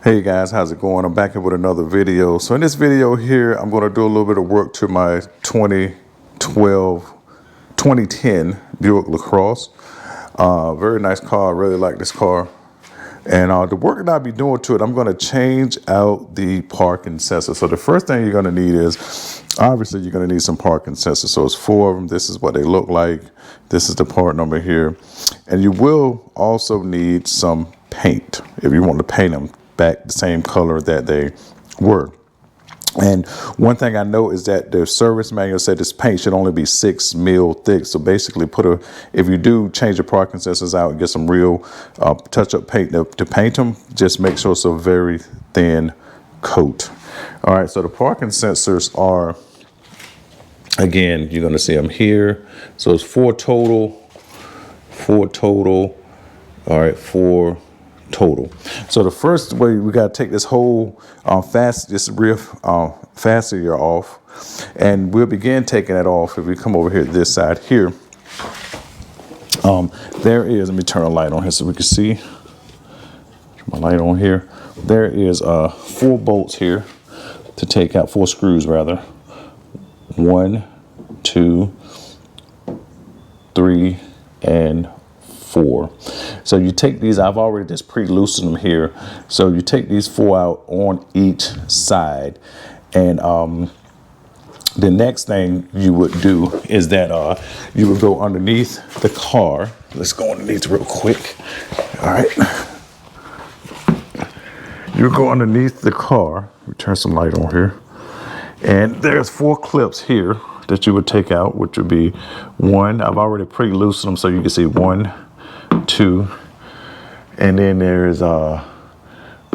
Hey guys, how's it going? I'm back here with another video. So in this video here, I'm going to do a little bit of work to my 2010 Buick Lacrosse. Very nice car. I really like this car. And the work that I'll be doing to it, I'm going to change out the parking sensor. So the first thing you're going to need is, obviously you're going to need some parking sensors. So it's 4 of them. This is what they look like. This is the part number here. And you will also need some paint if you want to paint them back the same color that they were. And one thing I know is that the service manual said this paint should only be 6 mil thick. So basically if you do change the parking sensors out and get some real touch-up paint to paint them, just make sure it's a very thin coat. All right, so the parking sensors are, again, you're gonna see them here. So it's 4 total. All right, 4 total. So the first way, we got to take this whole this rear fascia off, and we'll begin taking that off if we come over here to this side here. There is, let me turn a light on here so we can see. Turn my light on here. There is 4 bolts here to take out, 4 screws rather. 1, 2, 3, and 4. So you take these, I've already just pre-loosened them here. So you take these 4 out on each side. And the next thing you would do is that you would go underneath the car. Let's go underneath real quick. All right. You go underneath the car. We turn some light on here. And there's 4 clips here that you would take out, which would be 1. I've already pre-loosened them so you can see 1, 2, and then there's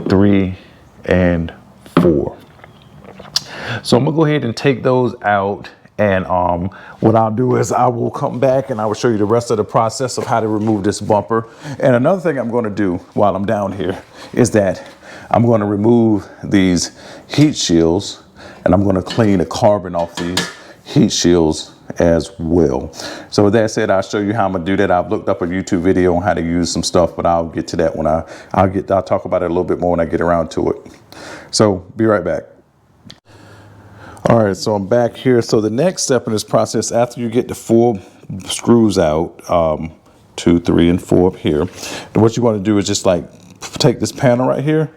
3 and 4. So I'm gonna go ahead and take those out, and what I'll do is I will come back and I will show you the rest of the process of how to remove this bumper. And another thing I'm going to do while I'm down here is that I'm going to remove these heat shields, and I'm going to clean the carbon off these heat shields as well. So with that said, I'll show you how I'm gonna do that. I've looked up a YouTube video on how to use some stuff, but I'll get to that when I'll talk about it a little bit more when I get around to it. So be right back. All right, so I'm back here. So the next step in this process, after you get the 4 screws out, 2, 3, and 4 up here, what you want to do is just like take this panel right here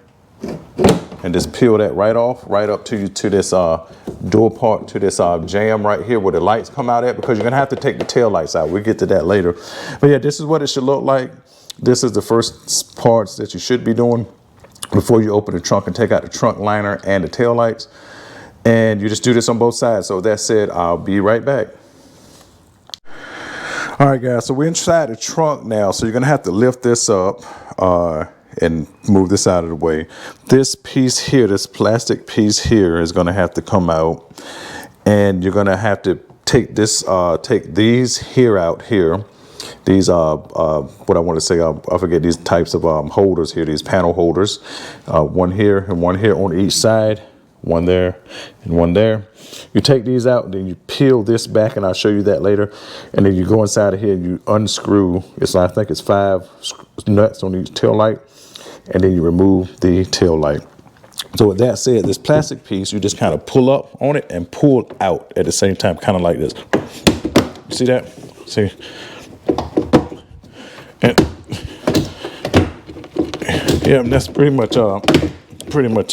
and just peel that right off, right up to this door part, to this jam right here where the lights come out at, because you're gonna have to take the tail lights out. We'll get to that later. But yeah, this is what it should look like. This is the first parts that you should be doing before you open the trunk and take out the trunk liner and the tail lights. And you just do this on both sides. So that said, I'll be right back. All right, guys, so we're inside the trunk now. So you're gonna have to lift this up and move this out of the way. This piece here, this plastic piece here, is going to have to come out, and you're going to have to take this, take these here out here. These what I want to say, I forget these types of holders here, these panel holders. 1 here and 1 here on each side, 1 there and 1 there. You take these out, and then you peel this back, and I'll show you that later. And then you go inside of here and you unscrew. I think it's 5 nuts on each tail light. And then you remove the tail light. So with that said, this plastic piece, you just kind of pull up on it and pull out at the same time, kind of like this. You see that? See? And yeah, that's pretty much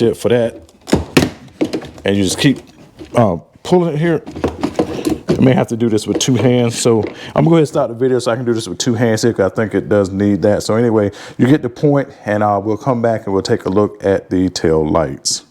it for that. And you just keep pulling it here. I may have to do this with 2 hands, so I'm gonna go ahead and start the video so I can do this with 2 hands here, because I think it does need that. So anyway, you get the point, and we'll come back and we'll take a look at the tail lights.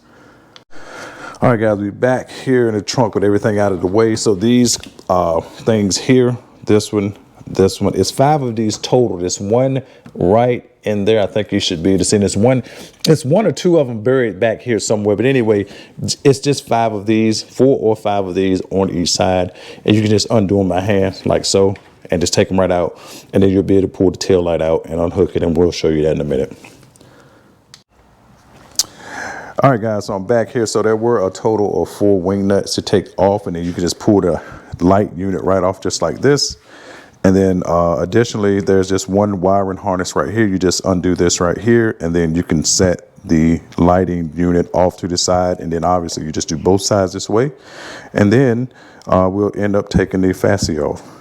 All right, guys, we're back here in the trunk with everything out of the way. So these things here, this one, it's 5 of these total. There's 1 right in there. I think you should be able to see this one. It's 1 or 2 of them buried back here somewhere. But anyway, it's just 5 of these, 4 or 5 of these on each side. And you can just undo them by hand like so, and just take them right out. And then you'll be able to pull the tail light out and unhook it, and we'll show you that in a minute. All right, guys, so I'm back here. So there were a total of 4 wing nuts to take off, and then you can just pull the light unit right off just like this. And then additionally, there's just one wiring harness right here. You just undo this right here, and then you can set the lighting unit off to the side, and then obviously you just do both sides this way, and then we'll end up taking the fascia off.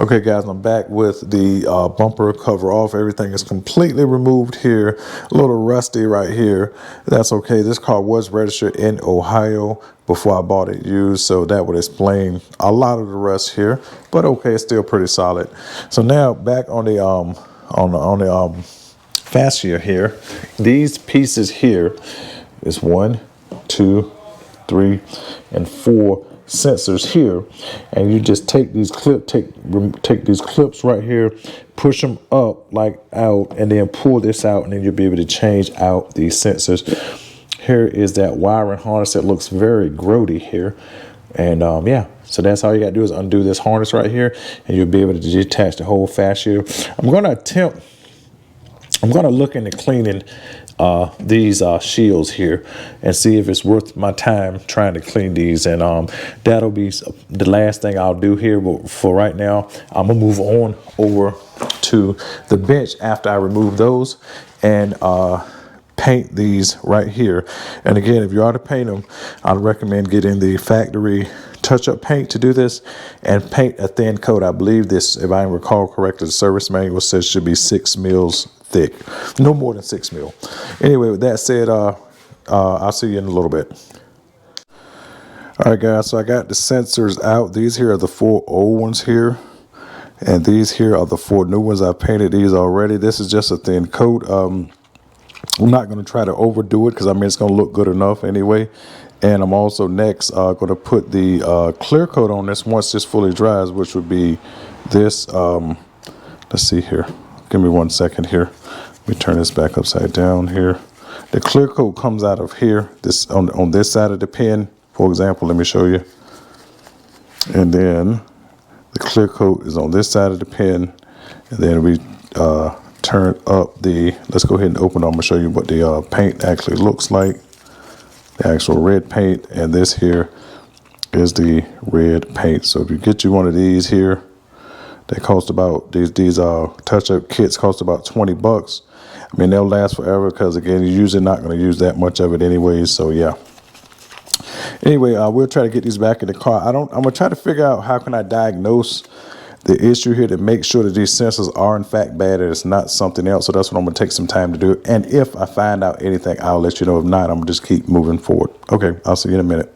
Okay guys, I'm back with the bumper cover off. Everything is completely removed here. A little rusty right here. That's okay. This car was registered in Ohio before I bought it used, so that would explain a lot of the rust here. But okay, it's still pretty solid. So now back on the fascia here. These pieces here is 1, 2, 3, and 4 sensors here, and you just take these take these clips right here, push them up like out, and then pull this out, and then you'll be able to change out these sensors. Here is that wiring harness that looks very grody here, and yeah, so that's all you got to do is undo this harness right here, and you'll be able to detach the whole fascia. I'm going to look into cleaning these shields here and see if it's worth my time trying to clean these, and that'll be the last thing I'll do here. But for right now, I'm gonna move on over to the bench after I remove those and paint these right here. And again, if you are to paint them, I'd recommend getting the factory touch-up paint to do this and paint a thin coat. I believe this, if I recall correctly, the service manual says should be 6 mils thick, no more than 6 mil. Anyway, with that said, I'll see you in a little bit. All right guys, so I got the sensors out. These here are the 4 old ones here, and these here are the 4 new ones. I painted these already. This is just a thin coat. I'm not going to try to overdo it because I mean it's going to look good enough anyway. And I'm also next going to put the clear coat on this once this fully dries, which would be this. Let's see here. Give me 1 second here. Let me turn this back upside down here. The clear coat comes out of here, this on this side of the pen. For example, let me show you. And then the clear coat is on this side of the pen, and then we turn up the. Let's go ahead and open. I'm gonna show you what the paint actually looks like. The actual red paint, and this here is the red paint. So if you get you one of these here, they cost about these touch-up kits cost about $20. I mean, they'll last forever because again, you're usually not going to use that much of it anyways. So yeah. Anyway, we'll try to get these back in the car. I'm gonna try to figure out how can I diagnose the issue here to make sure that these sensors are in fact bad and it's not something else. So that's what I'm gonna take some time to do. And if I find out anything, I'll let you know. If not, I'm gonna just keep moving forward. Okay, I'll see you in a minute.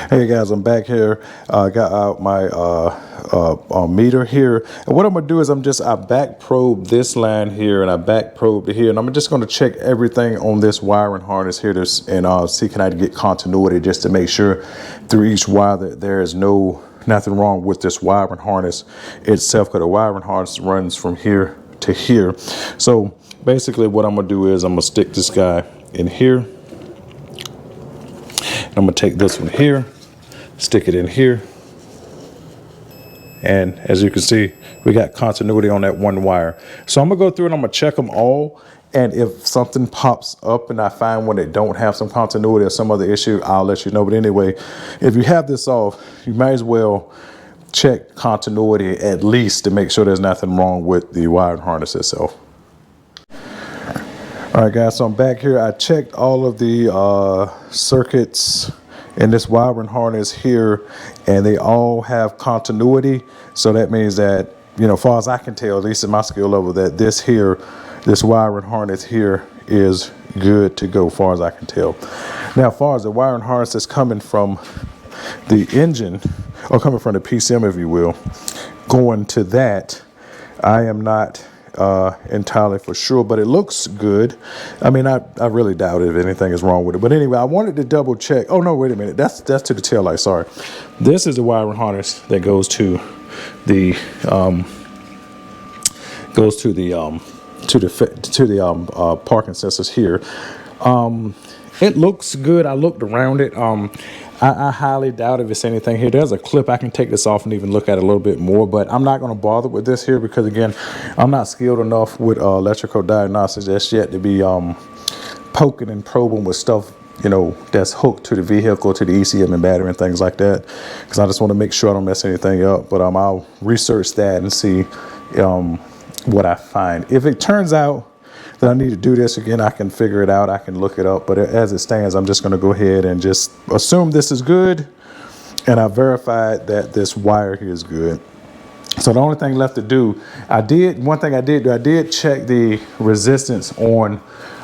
Hey guys, I'm back here. I got out my meter here, and what I'm gonna do is I back probe this line here, and I back probe here, and I'm just gonna check everything on this wiring harness here and see can I get continuity just to make sure through each wire that there is nothing wrong with this wiring harness itself, because the wiring harness runs from here to here. So basically what I'm gonna do is I'm gonna stick this guy in here. I'm gonna take this one here, stick it in here, and as you can see, we got continuity on that one wire. So I'm gonna go through and I'm gonna check them all, and if something pops up and I find one that don't have some continuity or some other issue, I'll let you know. But anyway, if you have this off, you might as well check continuity at least to make sure there's nothing wrong with the wiring harness itself. All right guys, so I'm back here. I checked all of the circuits in this wiring harness here, and they all have continuity. So that means that, you know, as far as I can tell, at least in my skill level, that this wiring harness here is good to go, as far as I can tell. Now, as far as the wiring harness that's coming from the engine, or coming from the PCM, if you will, going to that, I am not entirely for sure, but it looks good. I mean, I really doubt if anything is wrong with it. But anyway, I wanted to double check. Oh no, wait a minute. That's to the tail light. Sorry. This is the wiring harness that goes to the parking sensors here. It looks good. I looked around it. I highly doubt if it's anything here. There's a clip. I can take this off and even look at it a little bit more, but I'm not going to bother with this here because, again, I'm not skilled enough with electrical diagnostics just yet to be poking and probing with stuff, you know, that's hooked to the vehicle, to the ECM and battery and things like that, because I just want to make sure I don't mess anything up. But I'll research that and see what I find. If it turns out that I need to do this again, I can figure it out. I can look it up. But as it stands, I'm just going to go ahead and just assume this is good. And I verified that this wire here is good. So the only thing left to do, one thing I did do, I did check the resistance on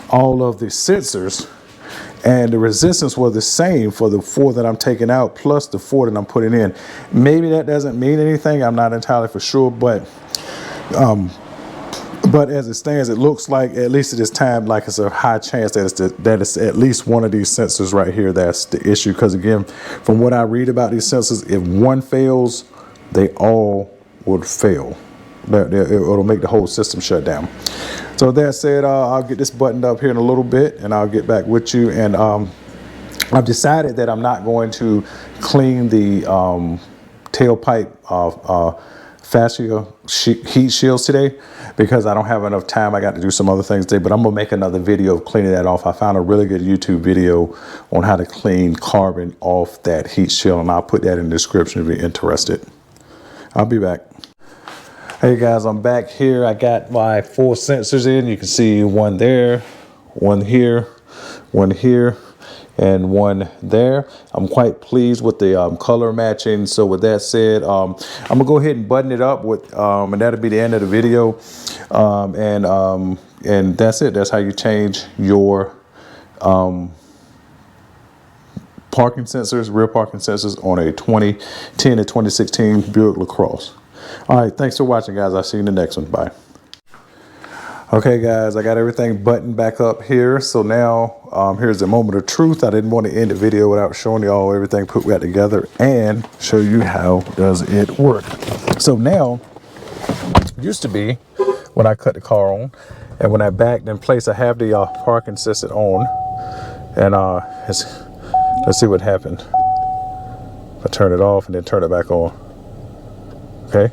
all of the sensors. And the resistance was the same for the 4 that I'm taking out plus the 4 that I'm putting in. Maybe that doesn't mean anything. I'm not entirely for sure, but as it stands, it looks like, at least at this time, like it's a high chance that it's at least one of these sensors right here that's the issue. Because again, from what I read about these sensors, if one fails, they all would fail. It'll make the whole system shut down. So with that said, I'll get this buttoned up here in a little bit, and I'll get back with you. And I've decided that I'm not going to clean the tailpipe fascia heat shields today because I don't have enough time. I got to do some other things today, but I'm gonna make another video of cleaning that off. I found a really good YouTube video on how to clean carbon off that heat shield, and I'll put that in the description if you're interested. I'll be back. Hey guys, I'm back here. I got my 4 sensors in. You can see one there, one here, and one there. I'm quite pleased with the color matching. So with that said, I'm gonna go ahead and button it up with, and that'll be the end of the video. And that's it. That's how you change your parking sensors, rear parking sensors on a 2010 to 2016 Buick Lacrosse. All right, thanks for watching, guys. I'll see you in the next one. Bye. Okay, guys, I got everything buttoned back up here. So now here's the moment of truth. I didn't want to end the video without showing you all everything put back together and show you how does it work. So now, used to be when I cut the car on and when I backed in place, I have the parking sensor on, and let's see what happened. I turn it off and then turn it back on. Okay.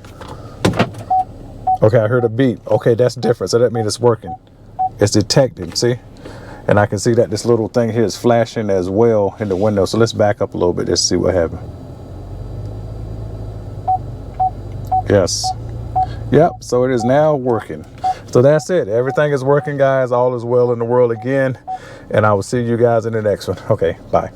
Okay, I heard a beep. Okay, that's different. So that means it's working. It's detecting, see? And I can see that this little thing here is flashing as well in the window. So let's back up a little bit. Let's see what happened. Yes. Yep, so it is now working. So that's it. Everything is working, guys. All is well in the world again. And I will see you guys in the next one. Okay, bye.